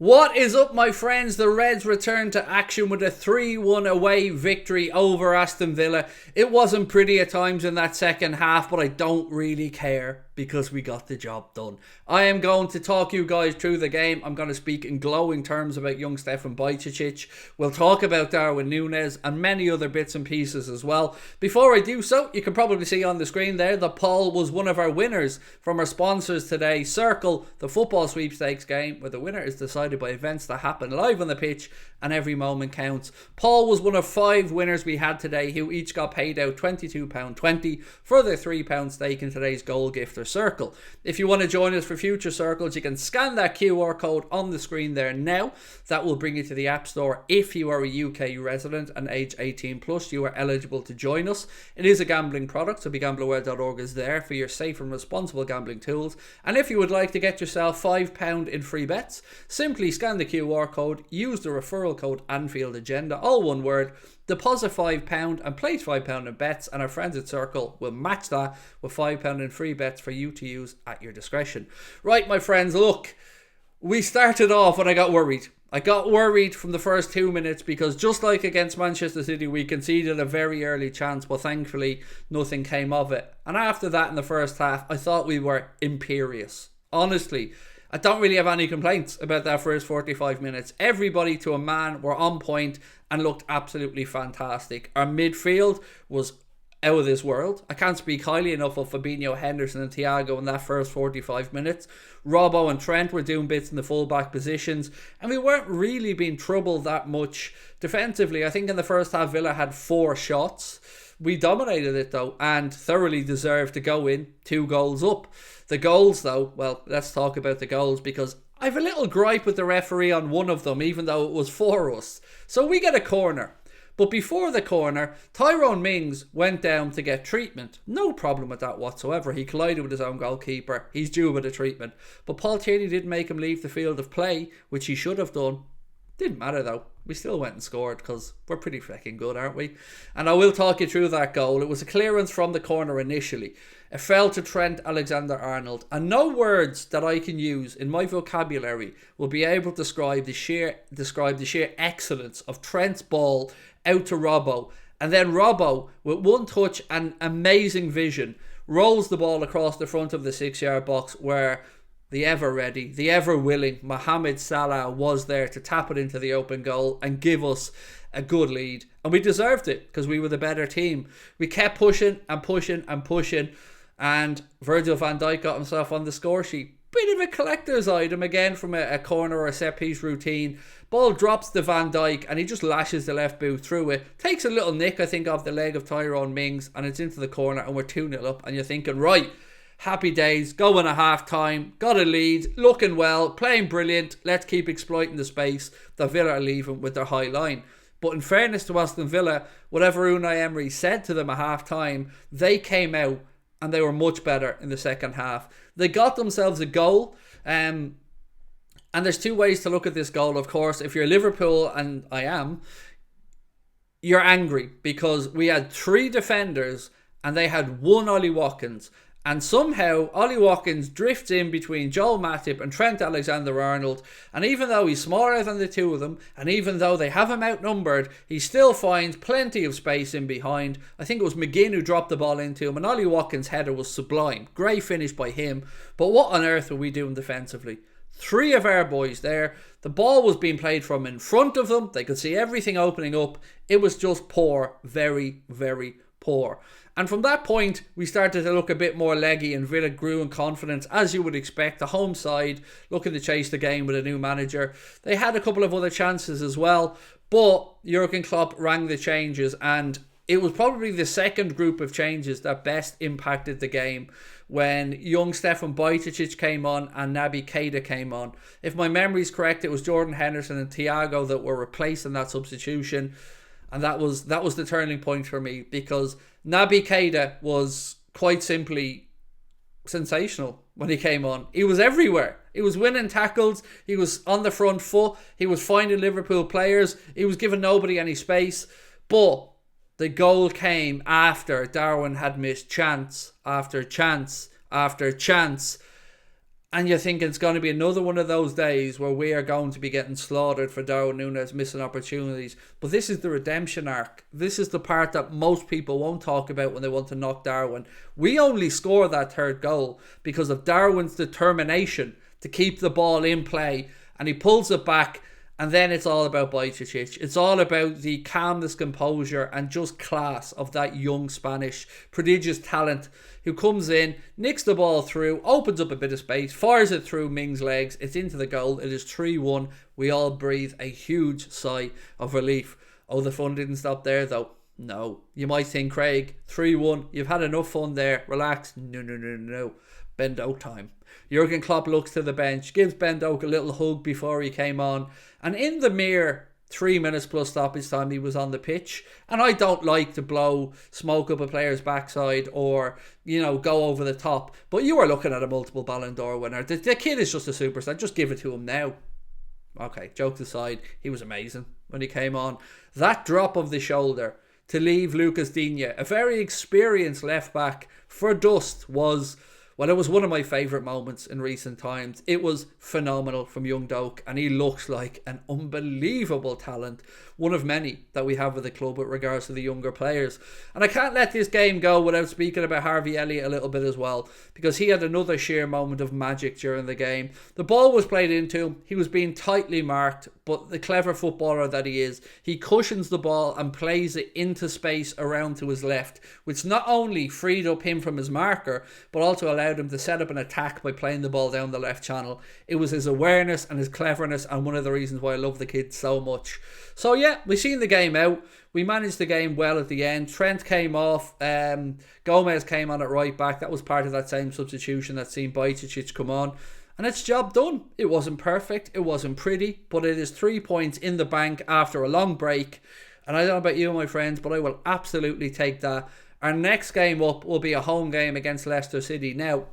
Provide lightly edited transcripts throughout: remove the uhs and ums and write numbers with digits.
What is up, my friends? The Reds returned to action with a 3-1 away victory over Aston Villa. It wasn't pretty at times in that second half, but I don't really care because we got the job done. I am going to talk you guys through the game. I'm going to speak in glowing terms about young Stefan Bajcetic. We'll talk about Darwin Núñez and many other bits and pieces as well. Before I do so, you can probably see on the screen there that Paul was one of our winners from our sponsors today, Circl, the football sweepstakes game, where the winner is decided by events that happen live on the pitch and every moment counts. Paul was one of 5 winners we had today who each got paid out £22.20 for their £3 stake in today's goal gift or Circl. If you want to join us for future Circles, you can scan that QR code on the screen there now. That will bring you to the App Store. If you are a UK resident and age 18 plus, you are eligible to join us. It is a gambling product, so begambleaware.org is there for your safe and responsible gambling tools. And if you would like to get yourself £5 in free bets, simply scan the QR code, use the referral code anfieldagenda, all one word, deposit £5 and place £5 in bets, and our friends at Circl will match that with £5 in free bets for you to use at your discretion. Right, my friends, look, we started off and I got worried. I got worried from the first 2 minutes because just like against Manchester City, we conceded a very early chance, but thankfully nothing came of it. And after that in the first half, I thought we were imperious. Honestly, I don't really have any complaints about that first 45 minutes. Everybody to a man were on point and looked absolutely fantastic. Our midfield was out of this world. I can't speak highly enough of Fabinho, Henderson and Thiago in that first 45 minutes. Robbo and Trent were doing bits in the full-back positions, and we weren't really being troubled that much defensively. I think in the first half Villa had 4 shots. We dominated it though and thoroughly deserved to go in 2 goals up. The goals though, well, let's talk about the goals because I have a little gripe with the referee on one of them, even though it was for us. So we get a corner. But before the corner, Tyrone Mings went down to get treatment. No problem with that whatsoever. He collided with his own goalkeeper. He's due with a treatment. But Paul Tierney didn't make him leave the field of play, which he should have done. Didn't matter though. We still went and scored because we're pretty fucking good, aren't we? And I will talk you through that goal. It was a clearance from the corner initially. It fell to Trent Alexander-Arnold. And no words that I can use in my vocabulary will be able to describe the sheer excellence of Trent's ball out to Robbo. And then Robbo, with one touch and amazing vision, rolls the ball across the front of the 6-yard box where the ever ready, the ever willing Mo Salah was there to tap it into the open goal and give us a good lead. And we deserved it because we were the better team. We kept pushing and pushing and pushing, and Virgil van Dijk got himself on the score sheet. Bit of a collector's item again from a corner or a set piece routine. Ball drops to Van Dijk and he just lashes the left boot through it. Takes a little nick, I think, off the leg of Tyrone Mings, and it's into the corner and we're 2-0 up. And you're thinking, right, happy days, going at half time, got a lead, looking well, playing brilliant. Let's keep exploiting the space that Villa are leaving with their high line. But in fairness to Aston Villa, whatever Unai Emery said to them at half time, they came out and they were much better in the second half. They got themselves a goal. And there's 2 ways to look at this goal, of course. If you're Liverpool, and I am, you're angry because we had 3 defenders and they had 1 Ollie Watkins. And somehow Ollie Watkins drifts in between Joel Matip and Trent Alexander-Arnold. And even though he's smaller than the 2 of them, and even though they have him outnumbered, he still finds plenty of space in behind. I think it was McGinn who dropped the ball into him, and Ollie Watkins' header was sublime. Great finish by him. But what on earth were we doing defensively? 3 of our boys there. The ball was being played from in front of them. They could see everything opening up. It was just poor. Very, very poor. And from that point, we started to look a bit more leggy and Villa grew in confidence, as you would expect. The home side looking to chase the game with a new manager. They had a couple of other chances as well, but Jurgen Klopp rang the changes, and it was probably the second group of changes that best impacted the game when young Stefan Bajcetic came on and Naby Keita came on. If my memory's correct, it was Jordan Henderson and Thiago that were replacing that substitution. And that was the turning point for me because Naby Keita was quite simply sensational when he came on. He was everywhere. He was winning tackles. He was on the front foot. He was finding Liverpool players. He was giving nobody any space. But the goal came after Darwin had missed chance after chance after chance. And you're thinking it's going to be another one of those days where we are going to be getting slaughtered for Darwin Núñez missing opportunities. But this is the redemption arc. This is the part that most people won't talk about when they want to knock Darwin. We only score that third goal because of Darwin's determination to keep the ball in play. And he pulls it back. And then it's all about Bajcetic. It's all about the calmness, composure, and just class of that young Spanish prodigious talent who comes in, nicks the ball through, opens up a bit of space, fires it through Ming's legs. It's into the goal. It is 3-1. We all breathe a huge sigh of relief. Oh, the fun didn't stop there, though. No. You might think, Craig, 3-1. You've had enough fun there. Relax. No. Ben Doak time. Jurgen Klopp looks to the bench, gives Ben Doak a little hug before he came on, and in the mere 3 minutes plus stoppage time he was on the pitch. And I don't like to blow smoke up a player's backside or, go over the top, but you are looking at a multiple Ballon d'Or winner. The kid is just a superstar. Just give it to him now. Okay, jokes aside, he was amazing when he came on. That drop of the shoulder to leave Lucas Digne, a very experienced left back, for dust was... Well, it was one of my favourite moments in recent times. It was phenomenal from young Doak, and he looks like an unbelievable talent. One of many that we have with the club with regards to the younger players. And I can't let this game go without speaking about Harvey Elliott a little bit as well, because he had another sheer moment of magic during the game. The ball was played into him. He was being tightly marked, but the clever footballer that he is, he cushions the ball and plays it into space around to his left, which not only freed up him from his marker, but also allowed him to set up an attack by playing the ball down the left channel. It was his awareness and his cleverness, and one of the reasons why I love the kid so much. So yeah, we've seen the game out. We managed the game well at the end. Trent came off. Gomez came on at right back. That was part of that same substitution that's seen Bajcetic come on. And it's job done. It wasn't perfect. It wasn't pretty. But it is 3 points in the bank after a long break. And I don't know about you, my friends, but I will absolutely take that. Our next game up will be a home game against Leicester City. Now,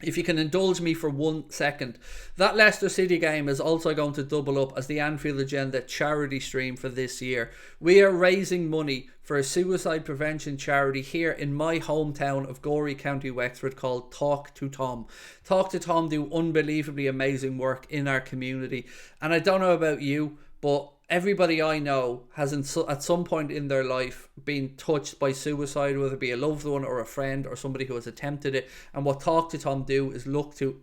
if you can indulge me for 1 second, that Leicester City game is also going to double up as the Anfield Agenda charity stream for this year. We are raising money for a suicide prevention charity here in my hometown of Gorey, County Wexford, called Talk to Tom. Talk to Tom do unbelievably amazing work in our community. And I don't know about you, but everybody I know has at some point in their life been touched by suicide, whether it be a loved one or a friend or somebody who has attempted it. And what Talk to Tom do is look to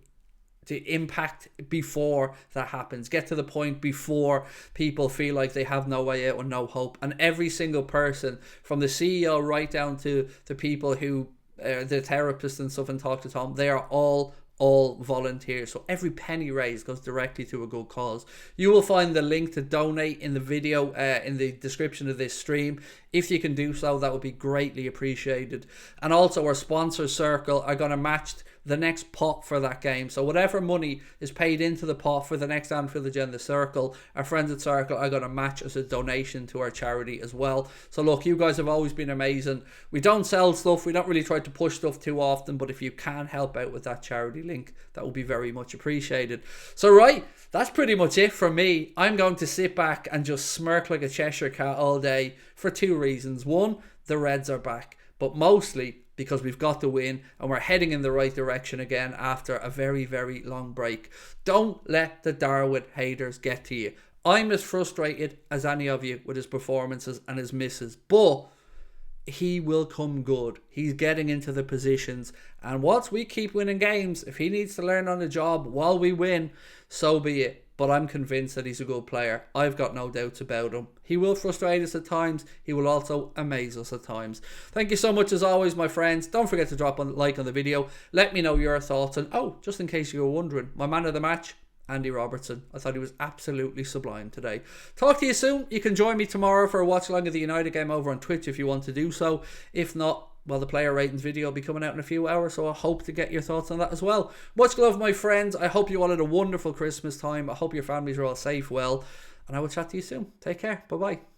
impact before that happens. Get to the point before people feel like they have no way out and no hope. And every single person, from the CEO right down to the people who, the therapists and stuff in Talk to Tom, they are all volunteers, so every penny raised goes directly to a good cause. You will find the link to donate in the video in the description of this stream. If you can do so, that would be greatly appreciated. And also our sponsor Circl are going to match the next pot for that game. So whatever money is paid into the pot for the next Anfield Agenda Circl, our friends at Circl are going to match as a donation to our charity as well. So look, you guys have always been amazing. We don't sell stuff, we don't really try to push stuff too often, but if you can help out with that charity link, that would be very much appreciated. So right, that's pretty much it from me. I'm going to sit back and just smirk like a Cheshire cat all day for 2 reasons. One, the Reds are back, but mostly because we've got the win and we're heading in the right direction again after a very, very long break. Don't let the Darwin haters get to you. I'm as frustrated as any of you with his performances and his misses, but he will come good. He's getting into the positions, and once we keep winning games, if he needs to learn on the job while we win, so be it. But I'm convinced that he's a good player. I've got no doubts about him. He will frustrate us at times. He will also amaze us at times. Thank you so much as always, my friends. Don't forget to drop a like on the video. Let me know your thoughts. And just in case you were wondering, my man of the match, Andy Robertson. I thought he was absolutely sublime today. Talk to you soon. You can join me tomorrow for a watch along of the United game over on Twitch if you want to do so. If not, well, the player ratings video will be coming out in a few hours, so I hope to get your thoughts on that as well. Much love, my friends. I hope you all had a wonderful Christmas time. I hope your families are all safe, well, and I will chat to you soon. Take care. Bye-bye.